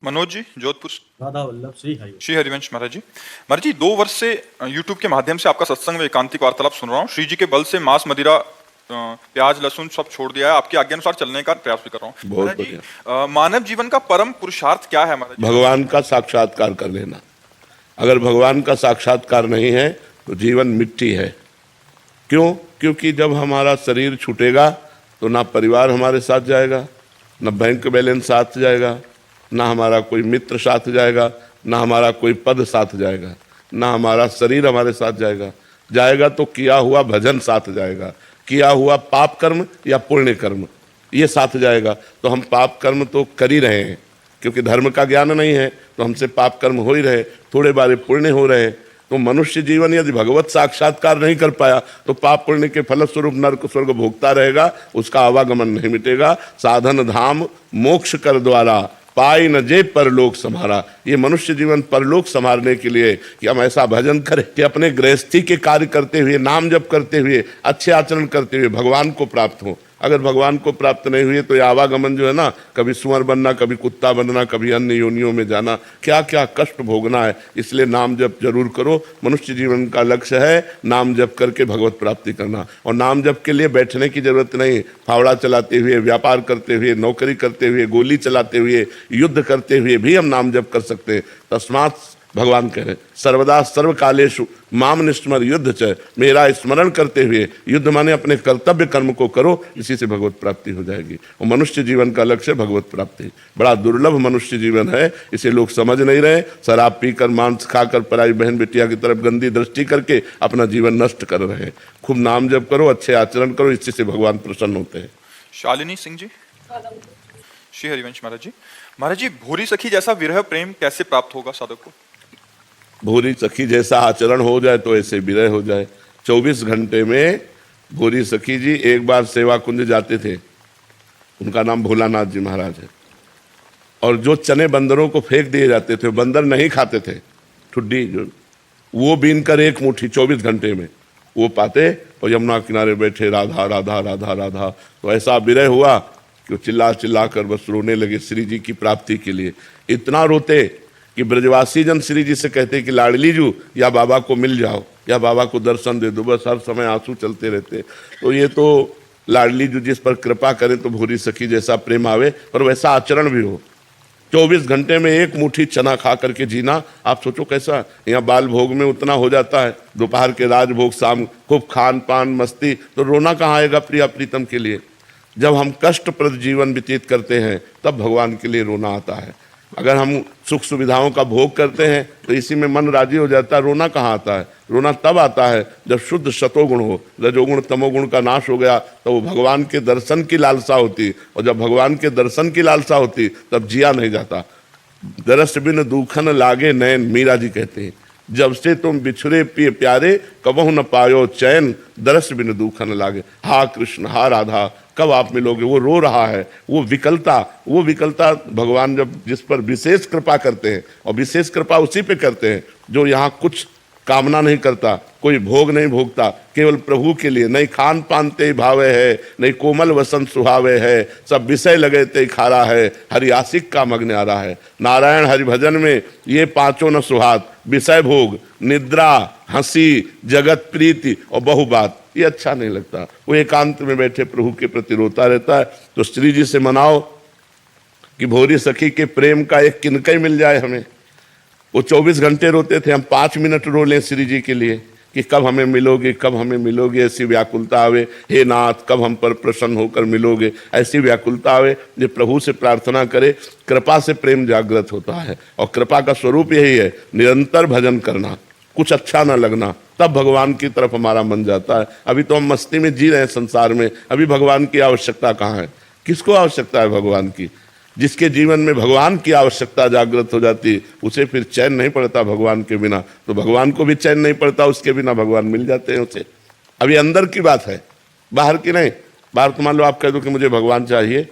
मनोज जी, जोधपुर। राधा वल्लभ श्री हरि। श्री हरिवंश महाराज जी। महाराज जी, 2 वर्ष से यूट्यूब के माध्यम से आपका सत्संग व एकांतिक वार्तालाप सुन रहा हूँ। श्री जी के बल से मांस मदिरा प्याज लहसुन सब छोड़ दिया है। आपकी आज्ञा अनुसार चलने का प्रयास भी कर रहा हूँ। बहुत महाराज जी, मानव जीवन का परम पुरुषार्थ क्या है महाराज जी? भगवान का साक्षात्कार कर लेना। अगर भगवान का साक्षात्कार नहीं है तो जीवन मिट्टी है। क्यों? क्योंकि जब हमारा शरीर छूटेगा तो ना परिवार हमारे साथ जाएगा, ना बैंक बैलेंस साथ जाएगा, ना हमारा कोई मित्र साथ जाएगा, ना हमारा कोई पद साथ जाएगा, ना हमारा शरीर हमारे साथ जाएगा तो किया हुआ भजन साथ जाएगा, किया हुआ पाप कर्म या पुण्य कर्म ये साथ जाएगा। तो हम पाप कर्म तो कर ही रहे हैं, क्योंकि धर्म का ज्ञान नहीं है तो हमसे पाप कर्म हो ही रहे, थोड़े बारे पुण्य हो रहे। तो मनुष्य जीवन यदि भगवत साक्षात्कार नहीं कर पाया तो पाप पुण्य के फलस्वरूप नरक स्वर्ग भोगता रहेगा, उसका आवागमन नहीं मिटेगा। साधन धाम मोक्ष कर द्वारा पाई न जे परलोक संभारा। ये मनुष्य जीवन परलोक संभालने के लिए कि हम ऐसा भजन करें कि अपने गृहस्थी के कार्य करते हुए, नाम जप करते हुए, अच्छे आचरण करते हुए भगवान को प्राप्त हो। अगर भगवान को प्राप्त नहीं हुए तो ये आवागमन जो है ना, कभी सुअर बनना, कभी कुत्ता बनना, कभी अन्य योनियों में जाना, क्या क्या कष्ट भोगना है। इसलिए नाम जप जरूर करो। मनुष्य जीवन का लक्ष्य है नाम जप करके भगवत प्राप्ति करना। और नाम जप के लिए बैठने की जरूरत नहीं। फावड़ा चलाते हुए, व्यापार करते हुए, नौकरी करते हुए, गोली चलाते हुए, युद्ध करते हुए भी हम नाम जप कर सकते हैं। तस्मात् भगवान कह रहे सर्वदा सर्वकालेषु माम निस्मर युद्ध च। मेरा स्मरण करते हुए, युद्ध माने अपने कर्तव्य कर्म को करो, इसी से भगवत प्राप्ति हो जाएगी। और मनुष्य जीवन का लक्ष्य भगवत प्राप्ति। बड़ा दुर्लभ मनुष्य जीवन है, इसे लोग समझ नहीं रहे। शराब पीकर, मांस खाकर, पराई बहन बेटिया की तरफ गंदी दृष्टि करके अपना जीवन नष्ट कर रहे हैं। खूब नाम जप करो, अच्छे आचरण करो, इसी से भगवान प्रसन्न होते हैं। शालिनी सिंह जी। श्री हरिवंश महाराज जी। महाराज जी, भूरी सखी जैसा विरह प्रेम कैसे प्राप्त होगा साधक को? भूरी सखी जैसा आचरण हो जाए तो ऐसे विरह हो जाए। 24 घंटे में भूरी सखी जी एक बार सेवा कुंज जाते थे, उनका नाम भोलानाथ जी महाराज है। और जो चने बंदरों को फेंक दिए जाते थे, बंदर नहीं खाते थे, ठुड्डी जो, वो बीन कर एक मुट्ठी 24 घंटे में वो पाते और यमुना किनारे बैठे राधा राधा राधा राधा। तो ऐसा विरह हुआ कि वो चिल्ला चिल्ला कर बस रोने लगे श्री जी की प्राप्ति के लिए। इतना रोते कि ब्रजवासी जन श्री जी से कहते कि लाडली जू या बाबा को मिल जाओ, या बाबा को दर्शन दे दो। बस हर समय आंसू चलते रहते। तो ये तो लाडली जू जिस पर कृपा करें तो भूरी सखी जैसा प्रेम आवे, पर वैसा आचरण भी हो। 24 घंटे में एक मुट्ठी चना खा करके जीना, आप सोचो कैसा। यहाँ बाल भोग में उतना हो जाता है, दोपहर के राजभोग, शाम खूब खान पान मस्ती, तो रोना कहाँ आएगा प्रिया प्रीतम के लिए। जब हम कष्टप्रद जीवन व्यतीत करते हैं तब भगवान के लिए रोना आता है। अगर हम सुख सुविधाओं का भोग करते हैं तो इसी में मन राजी हो जाता है। रोना कहाँ आता है? रोना तब आता है जब शुद्ध शतोगुण हो, रजोगुण तमोगुण का नाश हो गया, तो वो भगवान के दर्शन की लालसा होती। और जब भगवान के दर्शन की लालसा होती तब जिया नहीं जाता। दरस बिन दूखन लागे नैन, मीरा जी कहते हैं, जब से तुम बिछुरे पिए प्यारे कबहु न पायो चैन, दरस बिन दूखन लागे। हा कृष्ण, हा राधा, कब आप मिलोगे? वो रो रहा है। वो विकलता भगवान जब जिस पर विशेष कृपा करते हैं, और विशेष कृपा उसी पे करते हैं जो यहाँ कुछ कामना नहीं करता, कोई भोग नहीं भोगता, केवल प्रभु के लिए। नहीं खान पान ते भावे है, नहीं कोमल वसंत सुहावे है, सब विषय लगे ते खारा है, हरि आशिक का मग्न आ रहा है। नारायण हरि भजन में ये पांचों न सुहात, विषय भोग, निद्रा, हंसी, जगत प्रीति और बहुबात, ये अच्छा नहीं लगता। वो एकांत में बैठे प्रभु के प्रति रोता रहता है। तो श्री जी से मनाओ कि भोरी सखी के प्रेम का एक किनकई मिल जाए हमें। वो 24 घंटे रोते थे, हम 5 मिनट रो लें श्री जी के लिए कि कब हमें मिलोगे, कब हमें मिलोगे। ऐसी व्याकुलता आवे, हे नाथ कब हम पर प्रसन्न होकर मिलोगे। ऐसी व्याकुलता आवे जो प्रभु से प्रार्थना करे। कृपा से प्रेम जागृत होता है, और कृपा का स्वरूप यही है निरंतर भजन करना, कुछ अच्छा ना लगना, तब भगवान की तरफ हमारा मन जाता है। अभी तो हम मस्ती में जी रहे हैं संसार में, अभी भगवान की आवश्यकता कहाँ है? किसको आवश्यकता है भगवान की? जिसके जीवन में भगवान की आवश्यकता जागृत हो जाती, उसे फिर चैन नहीं पड़ता भगवान के बिना। तो भगवान को भी चैन नहीं पड़ता, उसके बिना भगवान मिल जाते हैं उसे। अभी अंदर की बात है, बाहर की नहीं। बाहर तो मान लो आप कह दो कि मुझे भगवान चाहिए,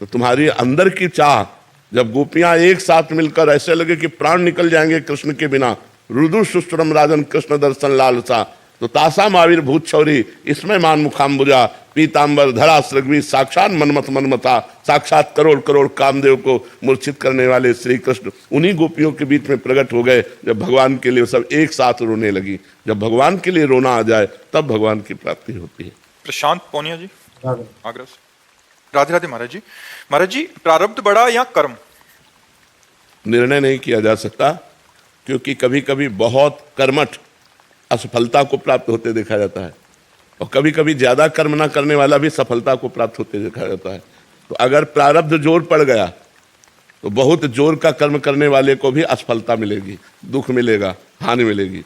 तो तुम्हारी अंदर की चाह, जब गोपियां एक साथ मिलकर ऐसे लगे कि प्राण निकल जाएंगे कृष्ण के बिना, रुदु सुस्त्रम राजन कृष्ण दर्शन लालसा, तो तासाम आविर्भूत शौरी इसमें मान मुखाम्बुजा पीताम्बर धरा सृग्वी साक्षात मनमथ मनमथा, साक्षात करोड़ करोड़ कामदेव को मूर्छित करने वाले श्री कृष्ण उन्हीं गोपियों के बीच में प्रकट हो गए। जब भगवान के लिए सब एक साथ रोने लगी। जब भगवान के लिए रोना आ जाए तब भगवान की प्राप्ति होती है। प्रशांत पौनिया जी आगरा से। राधे राधे महाराज जी। महाराज जी, प्रारब्ध बड़ा या कर्म? निर्णय नहीं किया जा सकता, क्योंकि कभी कभी बहुत कर्मठ असफलता को प्राप्त होते देखा जाता है, और कभी कभी ज्यादा कर्म ना करने वाला भी सफलता को प्राप्त होते देखा जाता है। तो अगर प्रारब्ध जोर पड़ गया तो बहुत जोर का कर्म करने वाले को भी असफलता मिलेगी, दुख मिलेगा, हानि मिलेगी।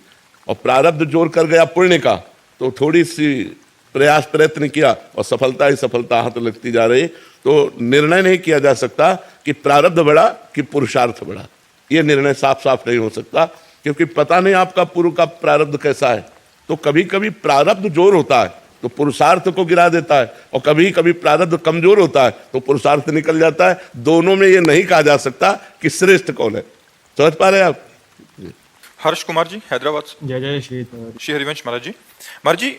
और प्रारब्ध जोर कर गया पुण्य का तो थोड़ी सी प्रयास प्रयत्न किया और सफलता ही सफलता हाथ लगती जा रही। तो निर्णय नहीं किया जा सकता कि प्रारब्ध बड़ा कि पुरुषार्थ बड़ा, ये निर्णय साफ साफ नहीं हो सकता, क्योंकि पता नहीं आपका पूर्व का प्रारब्ध कैसा है। तो कभी कभी प्रारब्ध जोर होता है तो पुरुषार्थ को गिरा देता है, और कभी कभी प्रारब्ध कमजोर होता है तो पुरुषार्थ निकल जाता है। दोनों में ये नहीं कहा जा सकता कि श्रेष्ठ कौन है। समझ पा रहे हैं आप? हर्ष कुमार जी हैदराबाद से। जय जय श्री हरिवंश महाराज जी। महाराज जी,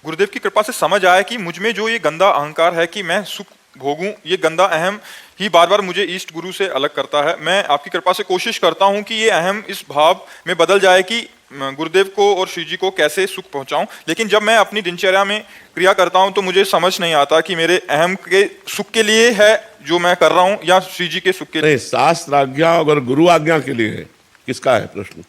गुरुदेव की कृपा से समझ आया कि मुझ में जो ये गंदा अहंकार है कि मैं सुख भोगूं, ये गंदा अहम ही बार बार मुझे ईष्ट गुरु से अलग करता है। मैं आपकी कृपा से कोशिश करता हूं कि ये अहम इस भाव में बदल जाए कि गुरुदेव को और श्री जी को कैसे सुख पहुंचाऊं। लेकिन जब मैं अपनी दिनचर्या में क्रिया करता हूं तो मुझे समझ नहीं आता कि मेरे अहम के सुख के लिए है जो मैं कर रहा हूं या श्री जी के सुख के लिए। नहीं, शास्त्र आज्ञा और गुरु आज्ञा के लिए है। किसका है प्रश्न?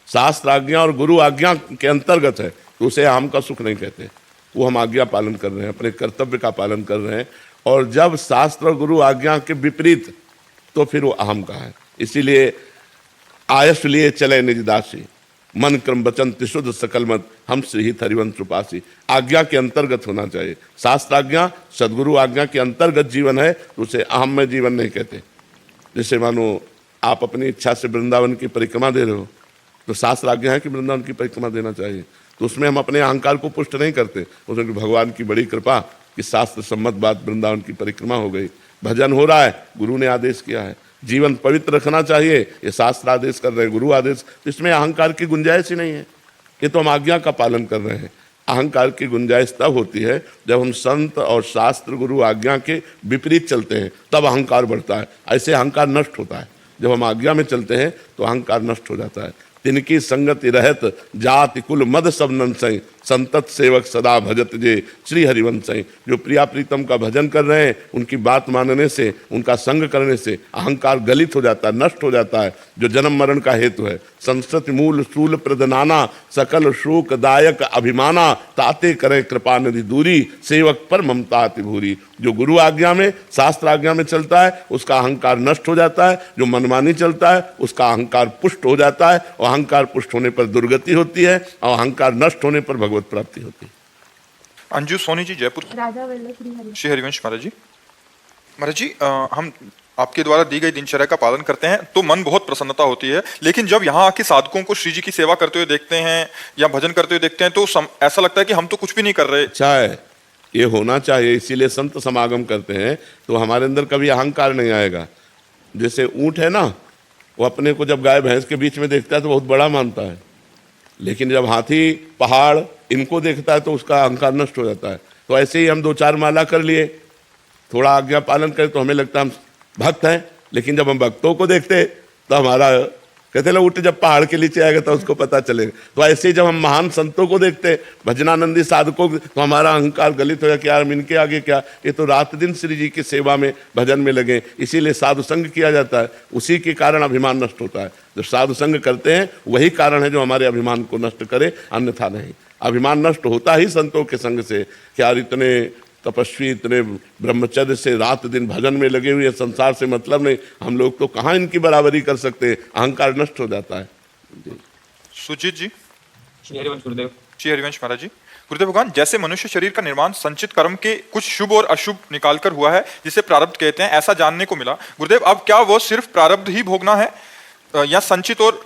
शास्त्र आज्ञा और गुरु आज्ञा के अंतर्गत है तो उसे हम का सुख नहीं कहते। वो हम आज्ञा पालन कर रहे हैं, अपने कर्तव्य का पालन कर रहे हैं। और जब शास्त्र और गुरु आज्ञा के विपरीत तो फिर वो अहम का है। इसीलिए आयस लिए चले निज दासी, मन क्रम वचन त्रिशुद्ध सकल मत, हम श्री हरिवंश उपासी। आज्ञा के अंतर्गत होना चाहिए। शास्त्र आज्ञा सदगुरु आज्ञा के अंतर्गत जीवन है तो उसे अहम में जीवन नहीं कहते। जैसे मानो आप अपनी इच्छा से वृंदावन की परिक्रमा दे रहे हो तो शास्त्र आज्ञा है कि वृंदावन की परिक्रमा देना चाहिए, तो उसमें हम अपने अहंकार को पुष्ट नहीं करते। उसमें भगवान की बड़ी कृपा कि शास्त्र सम्मत बात वृंदावन की परिक्रमा हो गई, भजन हो रहा है, गुरु ने आदेश किया है, जीवन पवित्र रखना चाहिए, ये शास्त्र आदेश कर रहे हैं, गुरु आदेश। इसमें अहंकार की गुंजाइश ही नहीं है। ये तो हम आज्ञा का पालन कर रहे हैं। अहंकार की गुंजाइश तब होती है जब हम संत और शास्त्र गुरु आज्ञा के विपरीत चलते हैं, तब अहंकार बढ़ता है। ऐसे अहंकार नष्ट होता है। जब हम आज्ञा में चलते हैं तो अहंकार नष्ट हो जाता है। तिनकी संगति रहत जाति कुल मद सब नंसई, संतत सेवक सदा भजत जे श्री हरिवंशई। जो प्रिया प्रीतम का भजन कर रहे हैं उनकी बात मानने से, उनका संग करने से अहंकार गलित हो जाता है, नष्ट हो जाता है, जो जन्म मरण का हेतु है। संस्कृति मूल शूल प्रदनाना, सकल शोक दायक अभिमाना, ताते करे कृपा निधि दूरी, सेवक पर ममता अति भूरी। जो गुरु आज्ञा में शास्त्र आज्ञा में चलता है उसका अहंकार नष्ट हो जाता है, जो मनमानी चलता है उसका अहंकार पुष्ट हो जाता है, और अहंकार पुष्ट होने पर दुर्गति होती है और अहंकार नष्ट होने पर भगवत प्राप्ति होती है। अंजू सोनी जी जयपुर। राजा वल्लभ श्री हरिवंश महाराज जी। महाराज जी, हम आपके द्वारा दी गई दिनचर्या का पालन करते हैं तो मन बहुत प्रसन्नता होती है, लेकिन जब यहाँ आके साधकों को श्री जी की सेवा करते हुए देखते हैं या भजन करते हुए देखते हैं तो ऐसा लगता है कि हम तो कुछ भी नहीं कर रहे। अच्छा है, ये होना चाहिए। इसीलिए संत समागम करते हैं तो हमारे अंदर कभी अहंकार नहीं आएगा। जैसे ऊंट है ना, वो अपने को जब गाय भैंस के बीच में देखता है तो बहुत बड़ा मानता है, लेकिन जब हाथी पहाड़ इनको देखता है तो उसका अहंकार नष्ट हो जाता है। तो ऐसे ही हम 2-4 माला कर लिए, थोड़ा आज्ञा पालन करें तो हमें लगता है हम भक्त हैं, लेकिन जब हम भक्तों को देखते तो हमारा कहते ना ऊँट जब पहाड़ के नीचे आएगा तो उसको पता चलेगा। तो ऐसे ही जब हम महान संतों को देखते, भजनानंदी साधकों को, तो हमारा अहंकार गलित हो गया कि यार इनके आगे क्या, ये तो रात दिन श्री जी की सेवा में भजन में लगे। इसीलिए साधु संग किया जाता है, उसी के कारण अभिमान नष्ट होता है। जो साधु संग करते हैं वही कारण है जो हमारे अभिमान को नष्ट करे, अन्यथा नहीं। अभिमान नष्ट होता ही संतों के संग से। क्या यार तपस्वी इतने ब्रह्मचर्य से रात दिन भजन में लगे हुए, संसार से मतलब नहीं, हम लोग तो कहाँ इनकी बराबरी कर सकते हैं, अहंकार नष्ट हो जाता है। सुजीत जी। श्री हरिवंश गुरुदेव। श्री हरिवंश महाराज जी। गुरुदेव भगवान, जैसे मनुष्य शरीर का निर्माण संचित कर्म के कुछ शुभ और अशुभ निकालकर हुआ है जिसे प्रारब्ध कहते हैं, ऐसा जानने को मिला। गुरुदेव, अब क्या वो सिर्फ प्रारब्ध ही भोगना है या संचित और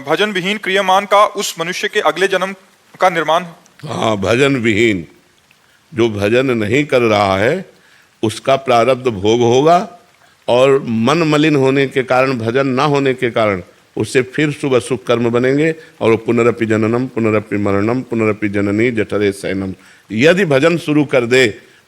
भजन विहीन क्रियामान का उस मनुष्य के अगले जन्म का निर्माण? हाँ, भजन विहीन, जो भजन नहीं कर रहा है उसका प्रारब्ध भोग होगा, और मन मलिन होने के कारण, भजन ना होने के कारण उससे फिर शुभ अशुभ कर्म बनेंगे और वो पुनरपि जननम पुनरपि मरणम पुनरपि जननी जठरे शयनम। यदि भजन शुरू कर दे,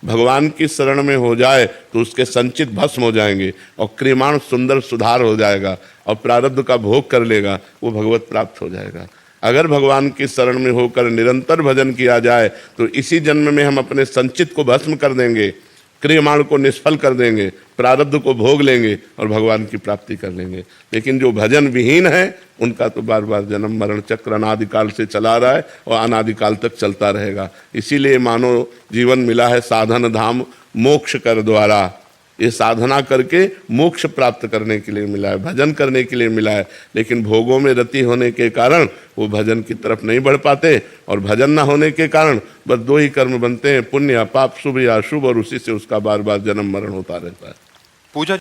भगवान की शरण में हो जाए तो उसके संचित भस्म हो जाएंगे और क्रियमाण सुंदर सुधार हो जाएगा और प्रारब्ध का भोग कर लेगा, वो भगवत प्राप्त हो जाएगा। अगर भगवान की शरण में होकर निरंतर भजन किया जाए तो इसी जन्म में हम अपने संचित को भस्म कर देंगे, क्रियमाण को निष्फल कर देंगे, प्रारब्ध को भोग लेंगे और भगवान की प्राप्ति कर लेंगे। लेकिन जो भजन विहीन है उनका तो बार बार जन्म मरण चक्र अनादिकाल से चला रहा है और अनादिकाल तक चलता रहेगा। इसीलिए मानव जीवन मिला है साधन धाम मोक्ष कर द्वारा। ये साधना करके मोक्ष प्राप्त करने के लिए मिला है, भजन करने के लिए मिला है। लेकिन भोगों में रति होने के कारण वो भजन की तरफ नहीं बढ़ पाते और भजन ना होने के कारण बस दो ही कर्म बनते हैं, पुण्य या पाप, शुभ या अशुभ, और उसी से उसका बार बार जन्म मरण होता रहता है। पूजा